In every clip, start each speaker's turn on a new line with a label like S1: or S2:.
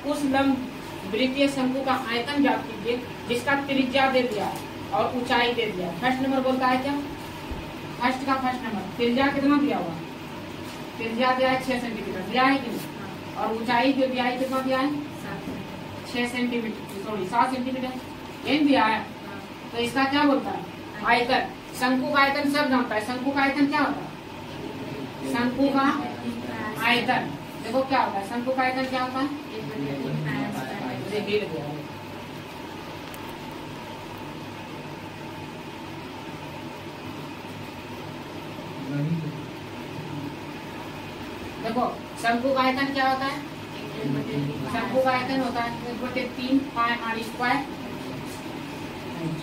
S1: उस लंब वृत्तीय शंकु का आयतन ज्ञात कीजिए जिसका त्रिज्या दे दिया और ऊंचाई दे दिया। फर्स्ट नंबर बोलता है क्या, फर्स्ट नंबर त्रिज्या कितना दिया हुआ, त्रिज्या दिया है 6 सेंटीमीटर दिया है कि नहीं, और ऊंचाई जो दिया है कितना दिया है 6 सेंटीमीटर, सॉरी 7 सेंटीमीटर ये दिया है। तो इसका क्या बोलता है, आयतन। शंकु का आयतन सब जानता है, शंकु का आयतन क्या होता है, शंकु का आयतन देखो क्या होता है, शंकु का आयतन क्या होता है, देखो शंकु का आयतन क्या होता है, शंकु का आयतन होता है 1/3 पाई आर स्क्वायर।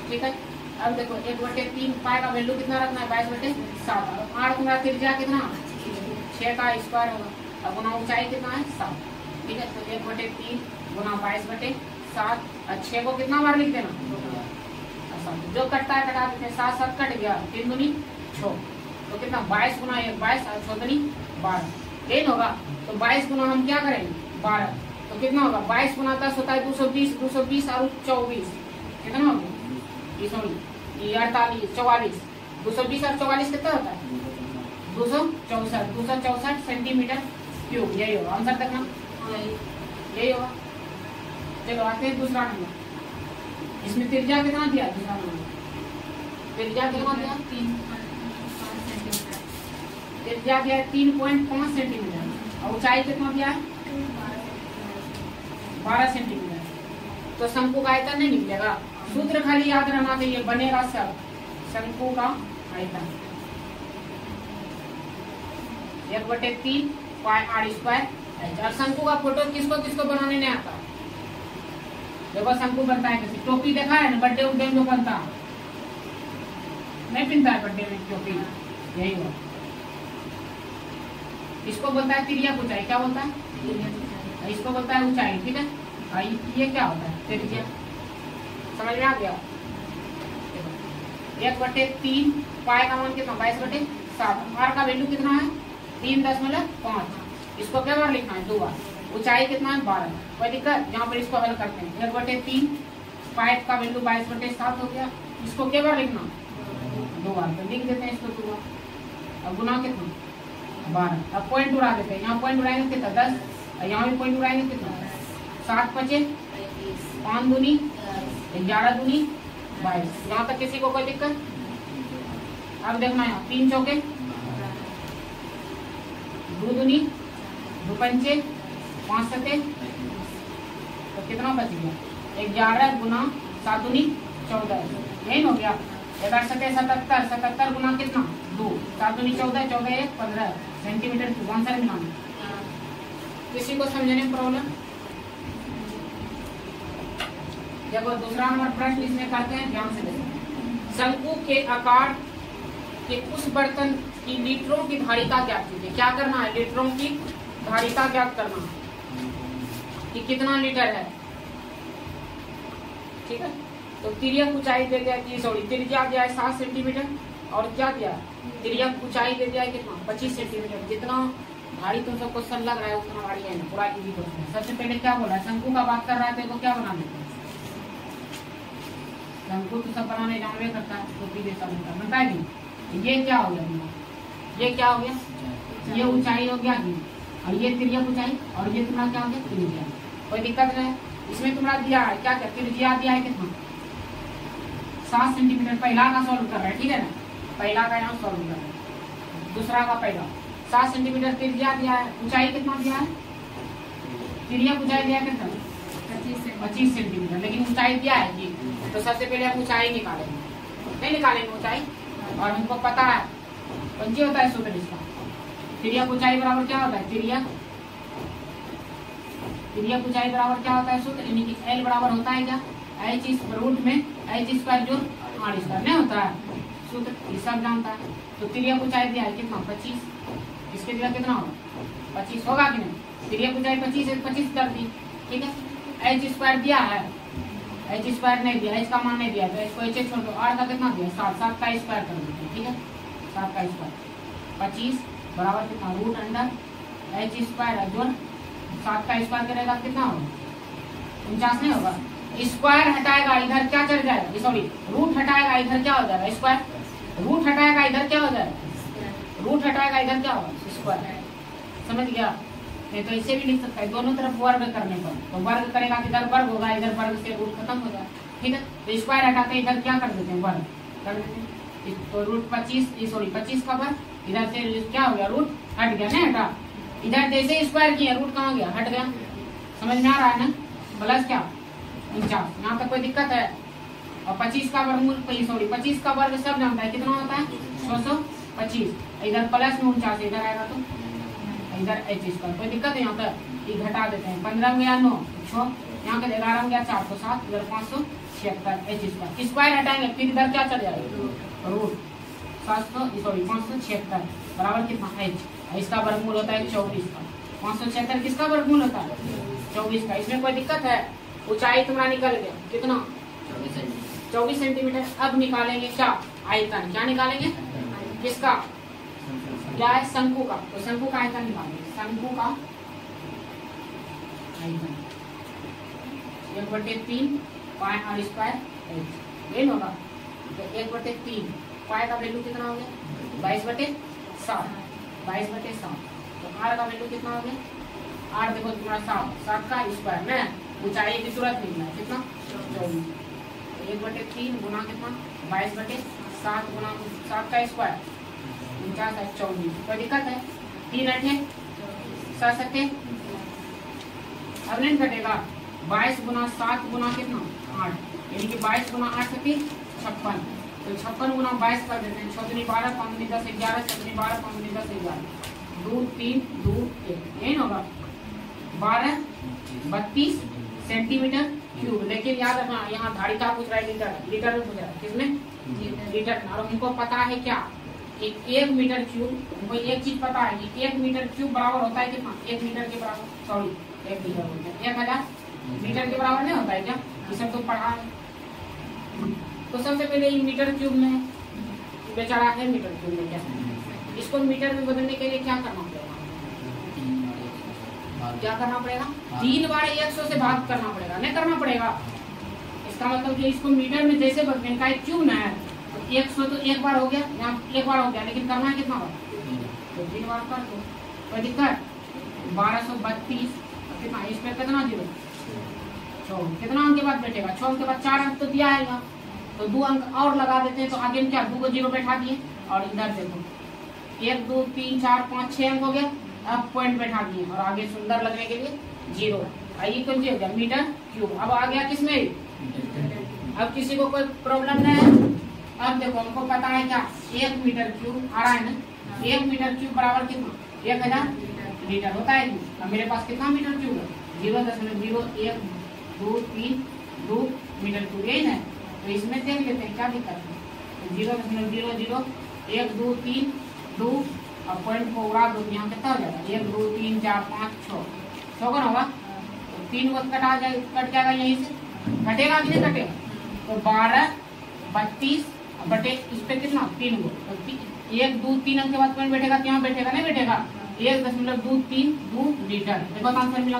S1: ठीक है, अब देखो 1/3 पाई का वैल्यू कितना रखना है 22/7। आर तुम्हारा त्रिज्या कितना 6 का स्क्वायर होगा, अब गुना ऊंचाई कितना है 7। ठीक है, तो 1/3 गुना 22/7 और 6 को कितना बार लिख देना, जो कटता है कटा देते, 7 7 कट गया, 3 दूनी 6, तो कितना 22 गुना 1 22 और 6 दूनी 12 10 होगा। तो 22 गुना हम क्या करेंगे 12, तो कितना होगा 22 गुना 10 होता है 220, 220 और 24 कितना हो गया, सॉरी 48 44, 220 और 44 कितना होता है 264 सेंटीमीटर क्यूब। यही होगा आंसर तक ना, यही होगा। चलो आते हैं दूसरा नंबर, इसमें त्रिज्या कितना दिया, दूसरा नंबर त्रिज्या कितना दिया 3.5 सेंटीमीटर, त्रिज्या दिया 3.5 सेंटीमीटर और ऊंचाई कितना दिया है 12 सेंटीमीटर। तो शंकु का आयतन नहीं निकलेगा, सूत्र खाली याद रहना चाहिए, बनेगा सब शंकु का आयतन 1/3 पाई आर स्क्वायर। और शंकु का फोटो किसको किसको बनाने नहीं आता, देखो शंकु बनता है कैसे, टोपी देखा है ना बर्थडे उड्डे में जो बनता नहीं पिनता है बर्थडे में टोपी, यही हुआ। इसको बोलता है तिरिया ऊंचाई, क्या बोलता है, इसको बोलता है ऊंचाई। ठीक है, ये क्या होता है त्रिज्या, समझ में आ गया। 1/3 पाई का मान कितना 22/7, आर का वैल्यू कितना है 3.5, इसको क्या बार लिखना है 2 बार, ऊंचाई कितना है 12, कोई दिक्कत, यहाँ पर इसको हल करते हैं। 1/3 पाई का वैल्यू 22/7 हो गया, इसको क्या बार लिखना 2 बार, तो लिख देते हैं इसको 2 बार। अब गुना कितना 12, अब पॉइंट उड़ा देते हैं, यहाँ पॉइंट उड़ाएंगे कितना 10, यहाँ भी पॉइंट उड़ाएंगे कितना 7 5 5 दूनी 11 दूनी 22, यहाँ तक किसी को कोई दिक्कत। अब देखना यहाँ 3 चौके 2 दूनी 2 पंचे 5 सते, तो कितना बच गया 11 गुना 7 दूनी 14, यही हो गया 11 सते 77, 77 गुना कितना 2, 7 दूनी 14, 14 1 15 सेंटीमीटर क्यूब। आंसर मिलाना, किसी को समझने में प्रॉब्लम। जब दूसरा नंबर प्रश्न इसमें करते हैं, ध्यान से देखो, शंकु के आकार के उस बर्तन की लीटरों की धारिता ज्ञात कीजिए। क्या करना है, लीटरों की धारिता ज्ञात करना कि कितना लीटर है। ठीक है, तो तिर्यक ऊंचाई दे दिया, सॉरी त्रिज्या दिया है 7 सेंटीमीटर और क्या दिया तिर्यक ऊंचाई दे दिया है कितना 25 सेंटीमीटर। जितना भारी तुम सब क्वेश्चन लग रहा है उतना भारी है ना, पूरा इजी क्वेश्चन है। सबसे पहले क्या बोला, शंकु का बात कर रहा है, तो क्या बना देते हैं, शंकु तो सब बनाने जानवे करता है, तो भी जैसा बनता है नहीं। ये क्या हो गया, ये क्या हो गया, ये ऊंचाई हो गया जी, और ये तिर्यक ऊंचाई, और ये तुम्हारा क्या हो गया त्रिज्या। कोई दिक्कत नहीं, इसमें तुम्हारा दिया है क्या क्या त्रिज्या दिया है कितना 7 सेंटीमीटर। पहला का सॉल्व कर रहे हैं, ठीक है ना, पहला का यहाँ सॉल्व कर रहे हैं, दूसरा का पहला 7 सेंटीमीटर त्रिज्या दिया है, ऊंचाई कितना दिया है, तिर्यक ऊंचाई दिया है कितना 25 सेंटीमीटर, लेकिन ऊंचाई दिया है जी। तो सबसे पहले हम ऊंचाई निकालेंगे, नहीं निकालेंगे ऊंचाई, और हमको पता है पंची होता है सूत्र इसका, तिर्यक ऊंचाई बराबर क्या होता है, तिर्यक ऊंचाई बराबर क्या होता है सूत्र, यानी कि L बराबर होता है क्या h इस रूट में h स्क्वायर जो r स्क्वायर नहीं होता है सूत्र, ये सब जानता है। तो तिर्यक ऊंचाई दिया है कितना 25, इसके दिया कितना होगा 25 होगा कि नहीं, तिर्यक ऊंचाई 25 है, 25 कर दी। ठीक है, h स्क्वायर दिया है, h स्क्वायर नहीं दिया, h का मान नहीं दिया, तो इसको h छोड़ दो, r का कितना दिया 7, 7 का स्क्वायर कर दीजिए। ठीक है, 7 का स्क्वायर 25 बराबर कितना रूट अंडर h स्क्वायर जोड़ 7 का स्क्वायर करेगा कितना होगा 49 नहीं होगा। स्क्वायर हटाएगा इधर क्या चल जाएगा, सॉरी रूट हटाएगा इधर क्या हो जाएगा स्क्वायर, रूट हटाएगा इधर क्या हो जाएगा, रूट हटाएगा इधर क्या होगा स्क्वायर। समझ गया? नहीं तो इसे भी लिख सकता है दोनों तरफ वर्ग करने पर, तो वर्ग करेगा तो इधर वर्ग होगा, इधर वर्ग से रूट खत्म हो जाएगा। ठीक है, तो स्क्वायर हटाते इधर क्या कर देते हैं वर्ग कर देते हैं, तो रूट 25 का वर्ग, इधर से क्या हो गया रूट हट गया ना, हटा इधर जैसे स्क्वायर किया रूट कहाँ गया, हट गया। समझ में आ रहा है ना? प्लस क्या 49, यहाँ तक कोई दिक्कत है? और 25 का वर्गमूल 25 का वर्ग सब जानता है कितना होता है 625, इधर प्लस में 49 इधर आएगा तो इधर h स्क्वायर, कोई दिक्कत है? यहाँ पर ये घटा देते हैं, 15 में 9 6, यहाँ के 11 में 4 तो 7, इधर 576 h स्क्वायर, स्क्वायर हटाएंगे फिर इधर क्या चल जाएगा रूट 576 बराबर कितना h, इसका वर्गमूल होता है 24 का, 576 किसका वर्गमूल होता है 24 का। इसमें कोई दिक्कत है? ऊंचाई तुम्हारा निकल गया कितना 24 सेंटीमीटर। अब निकालेंगे क्या आयतन, क्या निकालेंगे किसका, क्या है शंकु का, तो शंकु का आयतन निकालेंगे, शंकु का आयतन 1/3 पाई आर स्क्वायर ये होगा, तो 1/3 पाई का वैल्यू कितना हो गया 22/7, 22/7, तो आर का वैल्यू कितना हो गया, आर देखो तुम्हारा 7 का स्क्वायर ना, ऊंचाई की तुरंत निकला कितना 24, 1/3 गुना कितना 22/7 गुना 7 का स्क्वायर 49 24, कोई दिक्कत है? 3 8 7 अब नहीं घटेगा, 22 गुना 7 गुना कितना 8, यानी कि 22 गुना 8 से 56, तो 56 गुना 22 कर देते हैं, 6 12 5 10 11, 6 12 5 10 11, 2 3 2 1 यही होगा 32 सेंटीमीटर क्यूब। लेकिन याद रखना यहाँ धारी का पूछ रहा है लीटर, लीटर में पूछ रहा है किसमें लीटर, और हमको पता है क्या कि 1 मीटर क्यूब, हमको एक चीज पता है कि 1 मीटर क्यूब बराबर होता है कितना 1 मीटर के बराबर, सॉरी 1 मीटर बोलते हैं 1000 मीटर के बराबर नहीं होता है क्या, ये सब तो पढ़ा है। तो सबसे पहले ये मीटर क्यूब में बेचारा है, मीटर क्यूब में क्या, इसको मीटर में बदलने के लिए क्या करना पड़ेगा, क्या करना पड़ेगा 3 बार 100 से भाग करना पड़ेगा, नहीं करना पड़ेगा। इसका मतलब कि इसको मीटर में जैसे बदलने का क्यों ना है, 100 तो एक बार हो गया, यहाँ एक बार हो गया, लेकिन करना है कितना बार, तो 3 बार कर दो, कोई दिक्कत। 1232 कितना, इस पे कितना जीरो 6, कितना अंक के बाद बैठेगा 6 के बाद 4 अंक तो दिया है यहाँ, तो 2 अंक और लगा देते हैं, तो आगे में क्या 2 को 0 बैठा दिए, और इधर देखो 1 2 3 4 5 6 अंक हो गया, अब पॉइंट बैठा दिए, और आगे सुंदर लगने के लिए 0, आइए कौन हो गया मीटर क्यूब। अब आ गया किसमें, अब किसी को कोई प्रॉब्लम नहीं है। अब देखो हमको पता है क्या 1 मीटर क्यूब आ रहा है ना, 1 मीटर क्यूब बराबर कितना 1000 लीटर होता है। अब मेरे पास कितना मीटर क्यूब है 0.01 2 3 2 मीटर क्यूब, यही ना, तो इसमें देख लेते हैं क्या दिक्कत है, 0.00 1 2 3 2, अब पॉइंट को उड़ा दो, यहाँ कितना हो जाएगा 1 2 3 4 5 6 6 होगा, तो 3 वक्त कट जाएगा यहीं से, घटेगा कि नहीं घटेगा, तो 12 32 बटे इस पे कितना 3 गो, तो 1 2 3 अंक के बाद पॉइंट बैठेगा, तो यहाँ बैठेगा नहीं बैठेगा 1.232 लीटर। देखो आंसर मिला।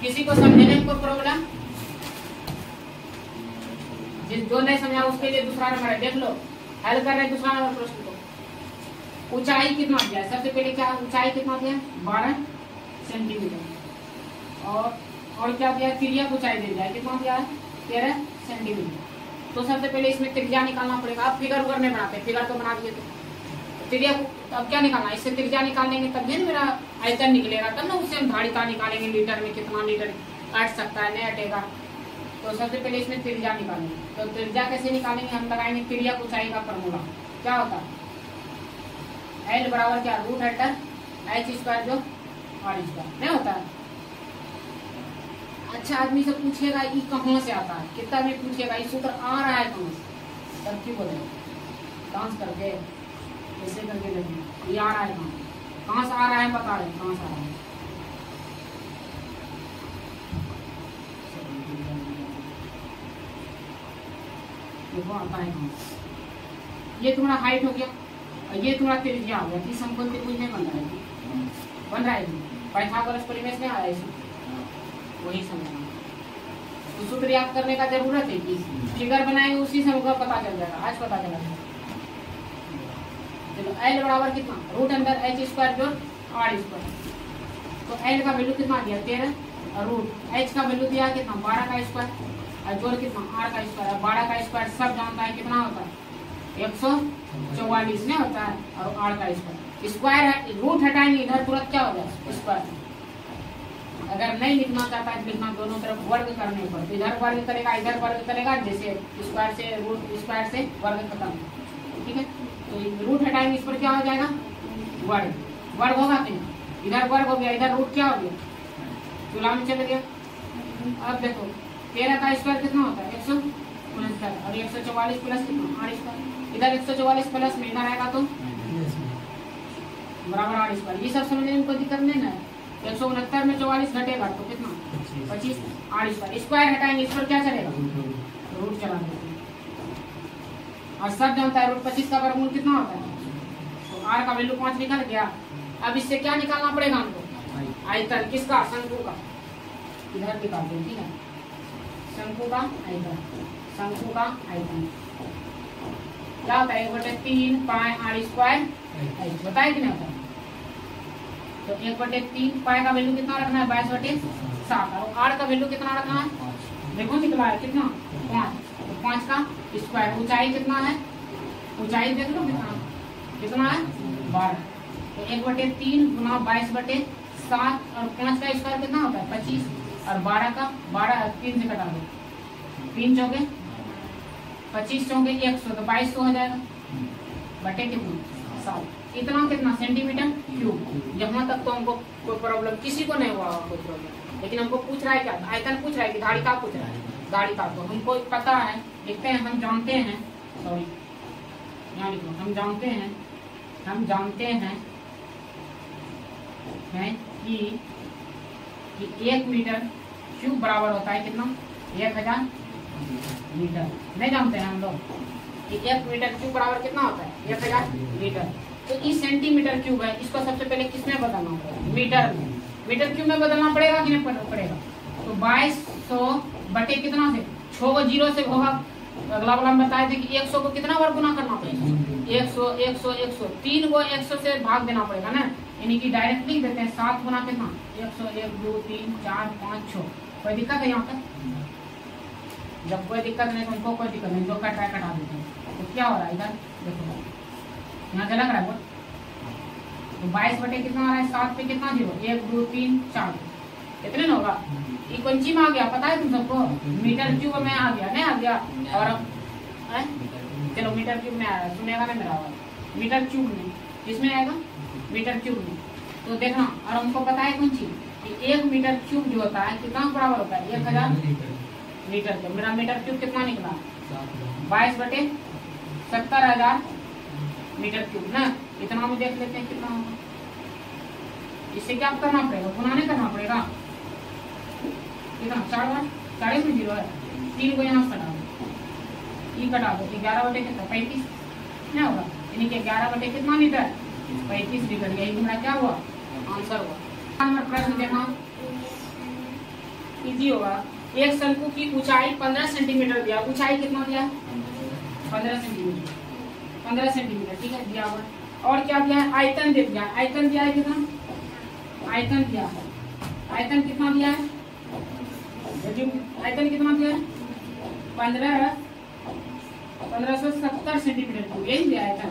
S1: किसी को समझने को प्रॉब्लम, जिस जो नहीं समझा उसके लिए दूसरा नंबर है, देख लो हल कर रहे हैं दूसरा नंबर प्रश्न को। ऊंचाई कितना दिया है, सबसे पहले क्या ऊंचाई कितना दिया 12 सेंटीमीटर, और क्या दिया त्रिज्या ऊंचाई दे दिया है, कितना दिया है 13 सेंटीमीटर। तो सबसे पहले इसमें त्रिज्या निकालना पड़ेगा। अब फिगर उगर नहीं बनाते, फिगर तो बना दिए, तो त्रिज्या अब क्या निकालना, इससे त्रिज्या निकालेंगे तब भी मेरा आयतन निकलेगा, तब ना उससे हम धारी का निकालेंगे लीटर में कितना लीटर अट सकता है नहीं अटेगा। तो सबसे पहले इसमें त्रिज्या निकालेंगे, तो त्रिज्या कैसे निकालेंगे, हम लगाएंगे त्रिज्या ऊंचाई का फॉर्मूला क्या होता है L बराबर क्या रूट अंडर h स्क्वायर जो r स्क्वायर नहीं होता है। अच्छा आदमी से पूछेगा ये कहाँ से आता है, कितना भी पूछेगा ये सूत्र आ रहा है कहाँ से, तब क्यों बोले डांस करके ऐसे करके देखें ये आ रहा है कहाँ से आ रहा है, बता रहे कहाँ से आ रहा है। देखो आता है कहाँ से, ये तुम्हारा हाइट हो गया और ये तुम्हारा त्रिज्या हो गया, समकोण त्रिभुज नहीं बन रहा है, बन रहा है पाइथागोरस परिमेय में आया इसमें वही समझना। तो सूत्र याद करने का जरूरत है कि फिगर बनाएंगे उसी से हमको पता चल जाएगा। आज पता चला जाएगा। चलो L बराबर कितना, रूट अंदर h स्क्वायर जोड़ r स्क्वायर। तो L का वैल्यू कितना दिया 13 और रूट h का वैल्यू दिया कितना 12 का स्क्वायर और जोड़ कितना r का स्क्वायर। 12 का स्क्वायर सब जानता है कितना होता है 144 में होता है और r का स्क्वायर। स्क्वायर है, रूट हटाएंगे इधर तुरंत क्या हो जाए स्क्वायर। अगर नहीं लिखना चाहता है लिखना दोनों तरफ वर्ग करने पर, तो इधर वर्ग करेगा इधर वर्ग करेगा, जैसे स्क्वायर से रूट स्क्वायर से वर्ग खत्म। ठीक है, तो रूट हटाएंगे इस पर क्या हो जाएगा वर्ग। वर्ग होगा तो इधर वर्ग हो गया, इधर रूट क्या हो गया चूल्हा में चल गया। अब देखो 13 का स्क्वायर कितना होता है 169 और 144 प्लस कितना r स्क्वायर। इधर 144 प्लस में इधर आएगा तो बराबर r स्क्वायर। ये सब समझने में कोई दिक्कत नहीं ना। 169 में 44 घटेगा तो कितना 25 r स्क्वायर। स्क्वायर हटाएंगे इस पर क्या चलेगा रूट चला देंगे और सब जानता है रूट 25 का वर्गमूल कितना होता है। तो r का वैल्यू 5 निकल गया। अब इससे क्या निकालना पड़ेगा हमको आयतन किसका शंकु का। इधर निकाल दो। ठीक है, शंकु का आयतन, शंकु का आयतन क्या होता है 1/3 पाई r स्क्वायर बताए कि नहीं होता। तो 1/3 पाई का वैल्यू कितना रखना है 22/7 और r का वैल्यू कितना रखना है देखो निकला है कितना 5। तो 5 का स्क्वायर। ऊंचाई कितना है, ऊंचाई देख लो कितना है 12। तो 1/3 गुना 22/7 और 5 का स्क्वायर कितना होता है 25 और 12 का 3 से कटा दो 3 चौके 25 चौके 100 तो 2200 हो जाएगा बटे कितना 7। इतना कितना सेंटीमीटर क्यूब। यहाँ तक तो हमको कोई प्रॉब्लम किसी को नहीं हुआ कोई प्रॉब्लम, लेकिन हमको पूछ रहा है क्या आयतन पूछ रहा है कि गाड़ी का पूछ रहा है। गाड़ी का तो हमको पता है, देखते हैं हम जानते हैं, सॉरी यहाँ लिखो हम जानते हैं कि 1 मीटर क्यूब बराबर होता है कितना 1000 मीटर। नहीं जानते हैं हम लोग कि 1 मीटर क्यूब बराबर कितना होता है 1000 मीटर। तो इस सेंटीमीटर क्यूब है, इसको सबसे पहले किसमें बदलना पड़ेगा मीटर में। मीटर क्यूब में बदलना पड़ेगा कि नहीं पड़ेगा। तो 2200 बटे कितना से 6 को 0 से होगा। अगला वाला हम बताए थे कि 100 को कितना बार गुना करना पड़ेगा 100 100 100 3 को 100 से भाग देना पड़ेगा ना, यानी कि डायरेक्ट लिख देते हैं 7 गुना कितना 100 1 2 3 4 5 6। कोई दिक्कत है यहाँ पर। जब कोई दिक्कत नहीं तो उनको कोई दिक्कत नहीं, जो कट रहा है कटा देते हैं। तो क्या हो रहा है इधर देखो यहाँ से लग रहा है तो 22 बटे कितना आ रहा है 7 पे कितना 0 1 2 3 4 कितने ना होगा। ये कौन सी में आ गया पता है तुम सबको मीटर क्यूब में आ गया नहीं आ गया। और चलो मीटर क्यूब में आया सुनेगा ना मेरा आवाज। मीटर क्यूब में किसमें आएगा मीटर क्यूब में। तो देखना और हमको पता है कौन चीज कि 1 मीटर क्यूब जो होता है कितना बराबर होता है 1000 मीटर क्यूब। मेरा मीटर क्यूब कितना निकला 22 बटे 70,000 मीटर क्यूब ना। इतना में देख लेते हैं कितना होगा। इससे क्या करना पड़ेगा गुना नहीं करना पड़ेगा। कितना 4 साढ़े में 0 है 3 को यहाँ कटा दो, ये कटा दो 11 बटे कितना 35 क्या होगा, यानी कि 11 बटे कितना लीटर 35 लीटर। यही तुम्हारा क्या हुआ आंसर हुआ। नंबर प्रश्न देखना इजी होगा। एक शंकु की ऊंचाई 15 सेंटीमीटर दिया, ऊंचाई कितना दिया 15 सेंटीमीटर 15 सेंटीमीटर ठीक है दिया हुआ। और क्या दिया है आयतन दे दिया। आयतन दिया है कितना आयतन दिया है। आयतन कितना दिया है आयतन कितना दिया है 1570 सेंटीमीटर क्यूब यही दिया आयतन।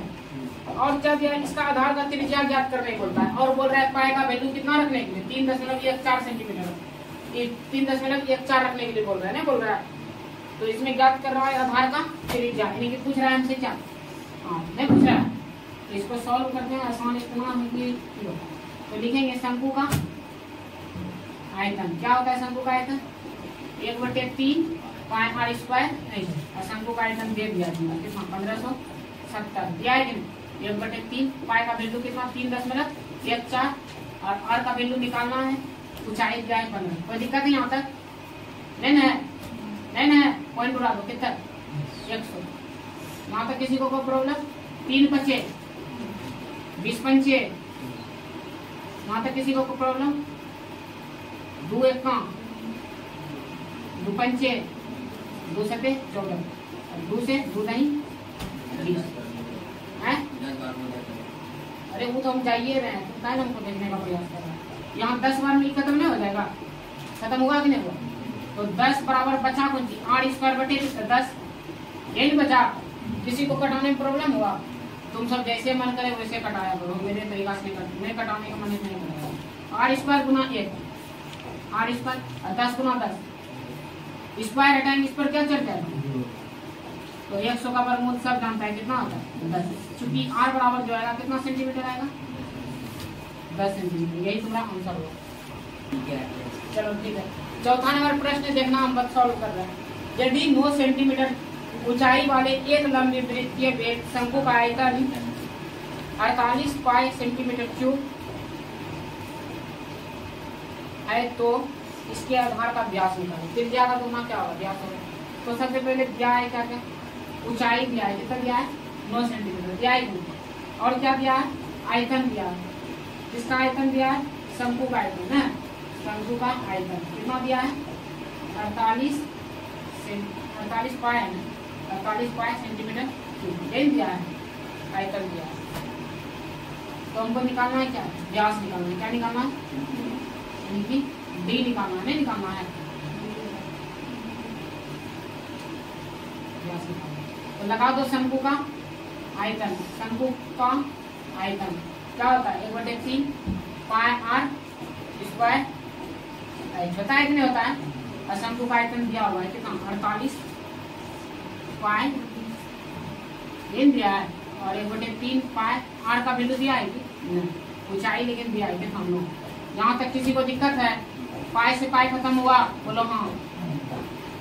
S1: और क्या दिया है इसका आधार का त्रिज्या ज्ञात करने को बोलता है और बोल रहा है पाई का वैल्यू कितना रखने के लिए 3.14 सेंटीमीटर 3.14 रखने के लिए बोल रहा है ना बोल रहा है। तो इसमें ज्ञात कर रहा है आधार का त्रिज्या, यानी कि पूछ रहा है हमसे क्या नहीं पूछ रहा है। तो इसको सॉल्व करते हैं आसान इतना है कि तो लिखेंगे शंकु का आयतन क्या होता है शंकु का आयतन 1/3 पाई r स्क्वायर नहीं और शंकु का आयतन दे दिया कितना 1570 दिया है कि 1/3 पाई का वैल्यू कितना 3.14 और r का वैल्यू निकालना है। ऊंचाई दिया है 15। कोई दिक्कत नहीं यहाँ तक नहीं है पॉइंट उड़ा दो कितना 100। यहाँ तक किसी को कोई प्रॉब्लम 3 बचे 20 पंचे यहाँ तक किसी को कोई प्रॉब्लम 2 1 दो पंचे 2 सते 14, 2 से 2 नहीं 20 है। अरे वो तो हम जाइए रहे हैं, तो क्या हमको देखने का प्रयास कर रहे हैं। यहाँ 10 बार में खत्म नहीं हो जाएगा, खत्म हुआ कि नहीं हुआ? तो 10 बराबर बचा कौन सी 8 स्क्वायर बटे 10, यही बचा। किसी को कटाने में प्रॉब्लम हुआ? तुम सब जैसे मन करे वैसे कटाया करो, मेरे तरीका से नहीं कटाने का मन नहीं करेगा। 8 स्क्वायर गुना 1, 8 स्क्वायर 10 गुना 10 स्क्वायर हटाएंगे, इस पर क्या चल जाएगा? तो 100 का वर्गमूल सब जानता है कितना होता है 10, चूंकि r बराबर जो आएगा कितना सेंटीमीटर आएगा 10 सेंटीमीटर, यही तुम्हारा आंसर होगा। चलो ठीक है, चौथा नंबर प्रश्न देखना, हम बस सॉल्व कर रहे हैं। यदि 9 सेंटीमीटर ऊंचाई वाले एक लंबी वृत्तीय बेद शंकु का आयतन 48 पाई सेंटीमीटर क्यूब है, तो इसके आधार का व्यास निकालें। त्रिज्या का गुना क्या होगा, व्यास होगा। तो सबसे पहले दिया है क्या क्या, ऊंचाई दिया है, कितना दिया है 9 सेंटीमीटर दिया है, और क्या दिया है आयतन दिया है। किसका आयतन दिया है, शंकु का आयतन है, शंकु का आयतन कितना दिया है 48 पाई है, 48 पाई सेंटीमीटर क्यूब, यही दिया है आयतन दिया है। तो हमको निकालना है क्या, व्यास निकालना है। क्या निकालना है, यानी कि डी निकालना है, नहीं निकालना है व्यास निकालना। तो लगा दो शंकु का आयतन, शंकु का आयतन क्या होता है 1/3 पाई r स्क्वायर, छोटा है कि नहीं होता है। और शंकु का आयतन दिया हुआ है कितना 48 पाई दिया है, और 1/3 पाई r का वैल्यू दिया है कि ऊंचाई लेकिन दिया है कि हम लोग। यहाँ तक किसी को दिक्कत है, पाई से पाई खत्म हुआ बोलो हाँ,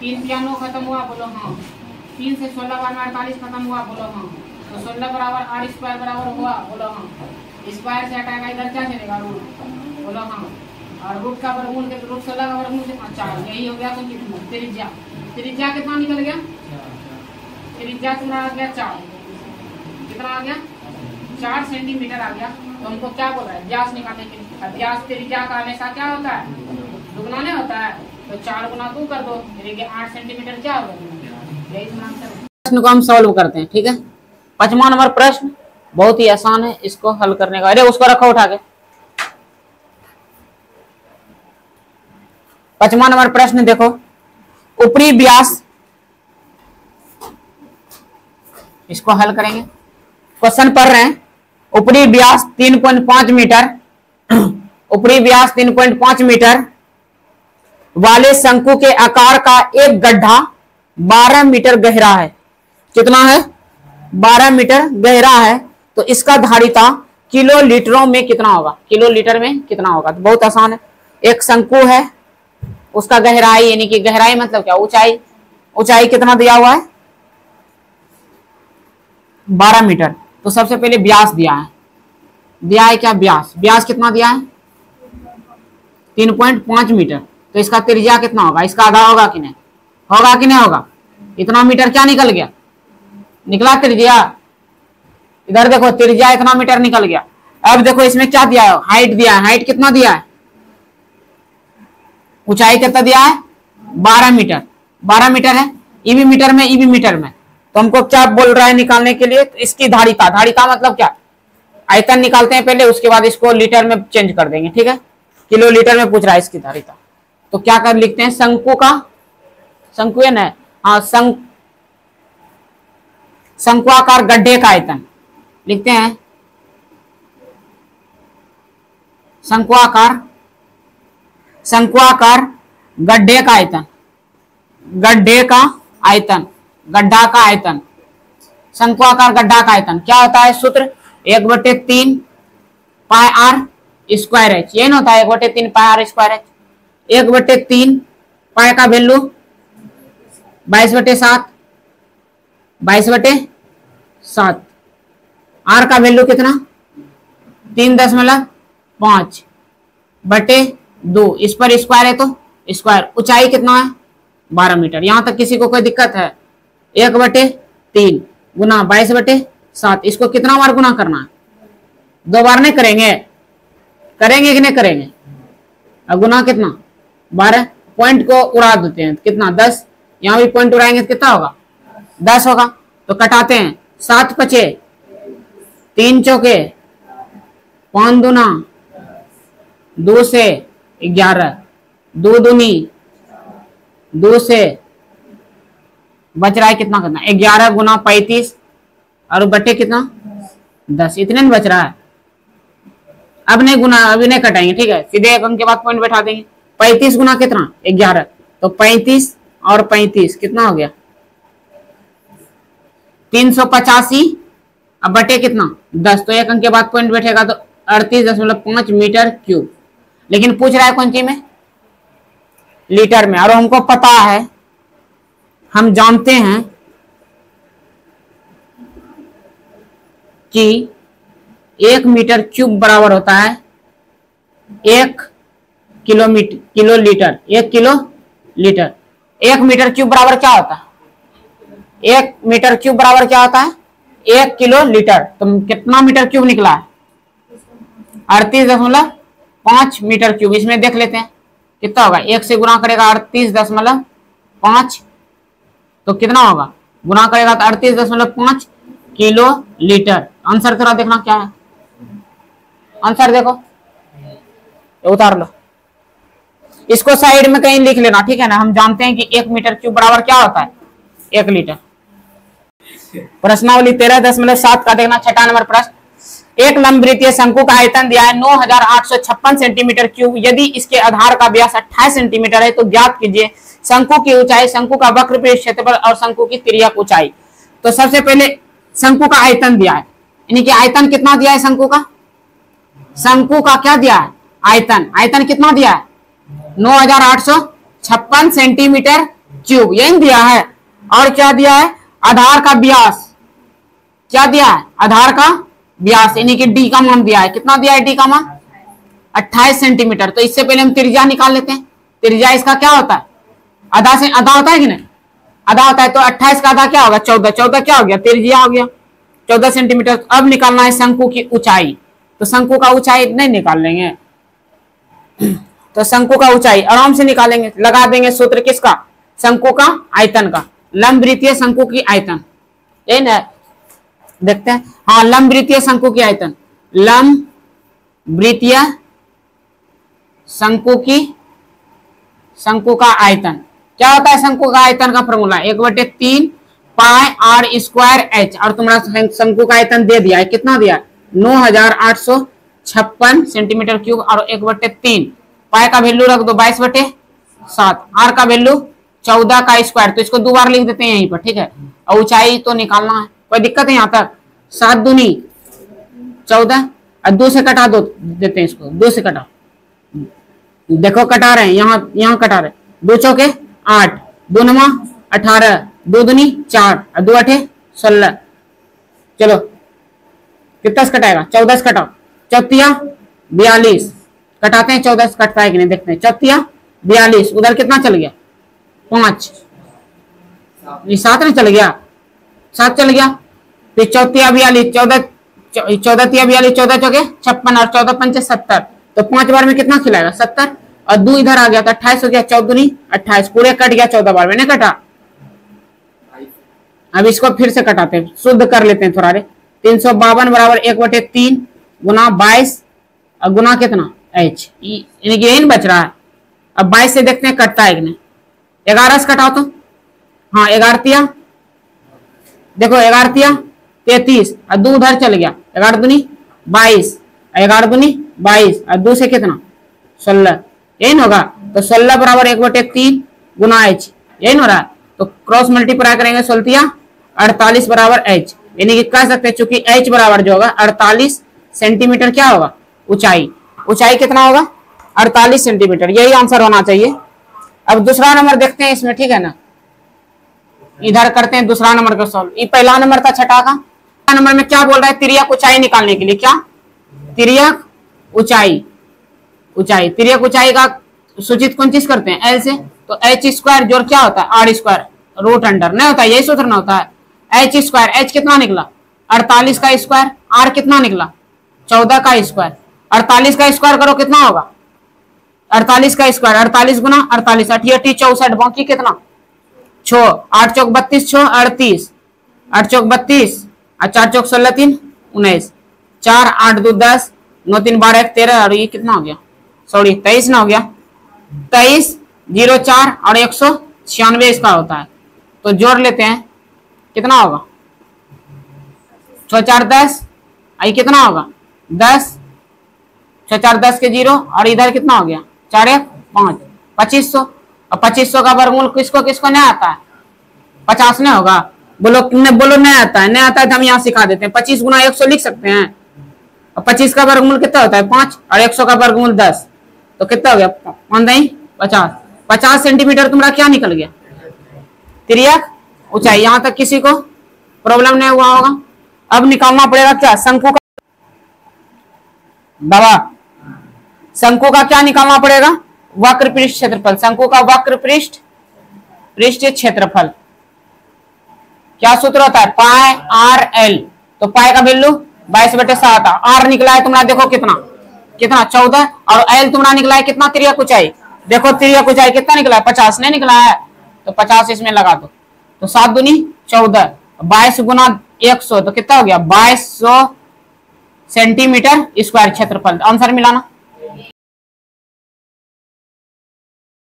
S1: 3 पियानो खत्म हुआ बोलो हाँ, 3 से 16 बार में 48 खत्म हुआ बोलो हाँ, तो 16 बराबर r स्क्वायर बराबर हुआ बोलो हाँ। स्क्वायर से हटाएगा इधर क्या चलेगा रूट बोलो हाँ, और रूट का वर्गमूल के रूट 16 का वर्गमूल कितना 4, यही हो गया। तो कितना त्रिज्या, त्रिज्या कितना निकल गया, त्रिज्या कितना आ गया 4, कितना आ गया 4 सेंटीमीटर आ गया। तो हमको क्या बोल रहा है व्यास निकालने के लिए। व्यास त्रिज्या का हमेशा क्या होता है दुगना नहीं होता है, तो 4 गुना 2 कर दो, यानी कि 8 सेंटीमीटर क्या होगा, यही प्रश्न को हम सॉल्व करते हैं। ठीक है, 5वां नंबर प्रश्न बहुत ही आसान है, इसको हल करने का। अरे उसको रखो उठा के। 5वां नंबर प्रश्न देखो, ऊपरी व्यास, इसको हल करेंगे। क्वेश्चन पढ़ रहे हैं, ऊपरी व्यास 3.5 मीटर, ऊपरी व्यास 3.5 मीटर वाले शंकु के आकार का एक गड्ढा 12 मीटर गहरा है। कितना है 12 मीटर गहरा है, तो इसका धारिता किलो लीटरों में कितना होगा, किलो लीटर में कितना होगा। तो बहुत आसान है, एक शंकु है, उसका गहराई यानी कि गहराई मतलब क्या ऊंचाई, ऊंचाई कितना दिया हुआ है 12 मीटर। तो सबसे पहले व्यास दिया है क्या, व्यास, व्यास कितना दिया है 3.5 मीटर। तो इसका त्रिज्या कितना होगा, इसका आधा होगा कि नहीं, होगा कि नहीं होगा। इतना मीटर क्या निकल गया, निकला त्रिज्या। इधर देखो त्रिज्या इतना मीटर निकल गया। अब देखो इसमें क्या दिया है, हाइट दिया है, हाइट कितना दिया है, ऊंचाई कितना दिया है 12 मीटर, 12 मीटर है ईबी मीटर में, ईबी मीटर में। तो हमको क्या बोल रहा है निकालने के लिए, तो इसकी धारिता, धारिता मतलब क्या, आयतन निकालते हैं पहले, उसके बाद इसको लीटर में चेंज कर देंगे। ठीक है, किलो लीटर में पूछ रहा है इसकी धारिता। तो क्या कर लिखते हैं, शंकु का, शंकु है ना, हाँ शंकुआकार गड्ढे का आयतन लिखते हैं, शंकुआकार गड्ढे का आयतन, गड्ढे का आयतन, गड्ढा का आयतन, शंकुआकार गड्ढा का आयतन क्या होता है, सूत्र 1/3 पाई r स्क्वायर एच, ये ना होता है 1/3 पाई r स्क्वायर एच। 1/3 पाई का वैल्यू 22/7, 22/7, r का वैल्यू कितना 3.5/2, इस पर स्क्वायर है तो स्क्वायर। ऊंचाई कितना है 12 मीटर। यहां तक किसी को कोई दिक्कत है, 1/3 गुना 22/7, इसको कितना बार गुना करना है, 2 बार नहीं करेंगे, करेंगे कि नहीं करेंगे। अब गुना कितना 12, पॉइंट को उड़ा देते हैं, कितना 10, यहाँ भी पॉइंट उड़ाएंगे तो कितना होगा 10 होगा। तो कटाते हैं, 7 पचे 3 चौके 5 दूना 2 से 11, 2 दूनी 2 से बच रहा है कितना, 11 गुना 35 और बटे कितना 10, इतने में बच रहा है। अब नहीं गुना, अभी नहीं कटाएंगे, ठीक है, सीधे एक अंक के बाद पॉइंट बैठा देंगे। 35 गुना कितना 11, तो 35 और 35 कितना हो गया 385, अब बटे कितना 10, तो एक अंक के बाद पॉइंट बैठेगा तो 38.5 मीटर क्यूब। लेकिन पूछ रहा है कौन सी में, लीटर में, और हमको पता है, हम जानते हैं कि 1 मीटर क्यूब बराबर होता है 1 kilometre, kilo litre, 1 kilo litre. 1 metre cube बराबर क्या होता है, 1 मीटर क्यूब बराबर क्या होता है 1 किलो लीटर। तो कितना मीटर क्यूब निकला है 38.5 मीटर क्यूब। इसमें देख लेते हैं कितना होगा, 1 से गुना करेगा 38.5, तो कितना होगा, गुना करेगा तो 38.5 किलो लीटर। आंसर थोड़ा देखना क्या है, आंसर देखो, उतार लो, इसको साइड में कहीं लिख लेना, ठीक है ना। हम जानते हैं कि 1 मीटर क्यूब बराबर क्या होता है 1 लीटर। प्रश्नावली 13.7 का देखना, 6ठा नंबर प्रश्न। एक लंबवृत्तीय शंकु का आयतन दिया है 9856 सेंटीमीटर क्यूब। यदि इसके आधार का व्यास 28 सेंटीमीटर है तो ज्ञात कीजिए शंकु की ऊंचाई, शंकु का वक्र क्षेत्रफल और शंकु की तिर्यक ऊंचाई। तो सबसे पहले शंकु का आयतन दिया है, यानी कि आयतन कितना दिया है शंकु का, शंकु का क्या दिया है आयतन, आयतन कितना दिया है 9856 सेंटीमीटर क्यूब, यही दिया है। और क्या दिया है, आधार का व्यास, क्या दिया है आधार का व्यास, यानी कि डी का मान दिया है, कितना दिया है डी का मान 28 सेंटीमीटर। तो इससे पहले हम त्रिज्या निकाल लेते हैं, त्रिज्या इसका क्या होता है आधा से आधा होता है कि नहीं, आधा होता है, तो 28 का आधा क्या होगा 14, 14 क्या हो गया त्रिज्या हो गया 14 सेंटीमीटर। अब निकालना है शंकु की ऊंचाई, तो शंकु का ऊंचाई नहीं निकाल लेंगे, तो शंकु का ऊंचाई आराम से निकालेंगे, लगा देंगे सूत्र किसका, शंकु का आयतन का, लंबवृत्तीय शंकु की आयतन, यही ना, देखते हैं। हाँ, लंबवृत्तीय शंकु की आयतन, लंबवृत्तीय शंकु की, शंकु का आयतन क्या होता है, शंकु का आयतन का formula 1/3 pi r square h. और तुम्हारा शंकु का आयतन दे दिया है, कितना दिया 9856 सेंटीमीटर क्यूब, और 1/3 पाई का वैल्यू रख दो 22/7, आर का वैल्यू 14 का स्क्वायर, तो इसको 2 बार लिख देते हैं यहीं पर, ठीक है। और ऊंचाई तो निकालना है, कोई दिक्कत है यहाँ तक, 7 दूनी 14 और 2 से कटा दो देते हैं इसको, 2 से कटा, देखो कटा रहे हैं, यहाँ कटा रहे, 2 चौके 8, 2 नमा 18, 2 दूनी 4 और 2 8 16, चलो कितना से कटाएगा 14 से कटाओ, 4 42 कटाते हैं, 14 से कटता है कि नहीं देखते हैं, 4 42, उधर कितना चल गया 5, ये 7 नहीं चल गया, 7 चल गया, फिर 4 42, 14 42, 14 चौके 56 और 14 पंचे 70, तो 5 बार में कितना खिलाएगा 70, और 2 इधर आ गया तो 28 हो गया, 14 28, पूरे कट गया 14 बार में, नहीं कटा। अब इसको फिर से कटाते हैं, शुद्ध कर लेते हैं थोड़ा रे, 352 बराबर 1/3 गुना 22 और गुना कितना एच, यानी कि यही बच रहा है। अब 22 से देखते हैं कटता है कि नहीं, 11 से कटाओ तो, हाँ 11 देखो 11 33 और 2 उधर चल गया, 11 दूनी 22, 11 दूनी 22 और 2 से कितना 16, यही होगा। तो 16 बराबर 1/3 गुना एच, यही हो रहा है। तो क्रॉस मल्टीप्लाई करेंगे 16 48 बराबर एच, यानी कि कह सकते हैं चूंकि एच बराबर जो होगा 48 सेंटीमीटर क्या होगा ऊंचाई, ऊंचाई कितना होगा 48 सेंटीमीटर, यही आंसर होना चाहिए। अब दूसरा नंबर देखते हैं इसमें, ठीक है ना, इधर करते हैं दूसरा नंबर का सॉल्व। ये पहला नंबर था छठा का, नंबर में क्या बोल रहा है तिर्यक ऊंचाई निकालने के लिए, क्या तिर्यक ऊंचाई, ऊंचाई तिर्यक ऊंचाई का सूचित कौन चीज करते हैं एल से, तो एच स्क्वायर जोड़ क्या होता है आर स्क्वायर रूट अंडर, नहीं होता यही सूत्र ना होता है, एच स्क्वायर, एच कितना निकला 48 का स्क्वायर, आर कितना निकला 14 का स्क्वायर, 48 का स्क्वायर करो कितना होगा 48 का स्क्वायर 48 गुना 48 88 64 बाकी कितना 6 8 चौक 32 6 38 8 चौक 32 और 4 चौक 16 3 19 4 8 2 10 9 3 12 1 13 और ये कितना हो गया सॉरी 23 ना हो गया 23 0 4 और 196 इसका होता है। तो जोड़ लेते हैं कितना होगा 6 4 10 आई कितना होगा 10 6 4 10 के 0 और इधर कितना हो गया 4 1 5 2500 और 2500 का वर्गमूल किसको किसको नहीं आता है 50 नहीं होगा बोलो बोलो नहीं आता है नहीं आता है तो हम यहाँ सिखा देते हैं 25 गुना 100 लिख सकते हैं और 25 का वर्गमूल कितना होता है 5 और 100 का वर्गमूल 10 तो कितना हो गया 50 50 सेंटीमीटर तुम्हारा क्या निकल गया तिर्यक ऊंचाई। यहां तक किसी को प्रॉब्लम नहीं हुआ होगा। अब निकालना पड़ेगा क्या शंकु का बाबा शंकु का क्या निकालना पड़ेगा वक्र पृष्ठ क्षेत्रफल। शंकु का वक्र पृष्ठ क्षेत्रफल क्या सूत्र होता है पाई आर एल। तो पाई का वैल्यू 22/7 आर निकला है तुम्हारा देखो कितना कितना 14 और एल तुम्हारा निकला है कितना तिर्यक ऊंचाई देखो तिर्यक ऊंचाई कितना निकला है 50 नहीं निकला है तो 50 इसमें लगा दो तो 7 दूनी 14 22 गुना 100 तो कितना हो गया 2200 सेंटीमीटर स्क्वायर क्षेत्रफल। आंसर मिलाना।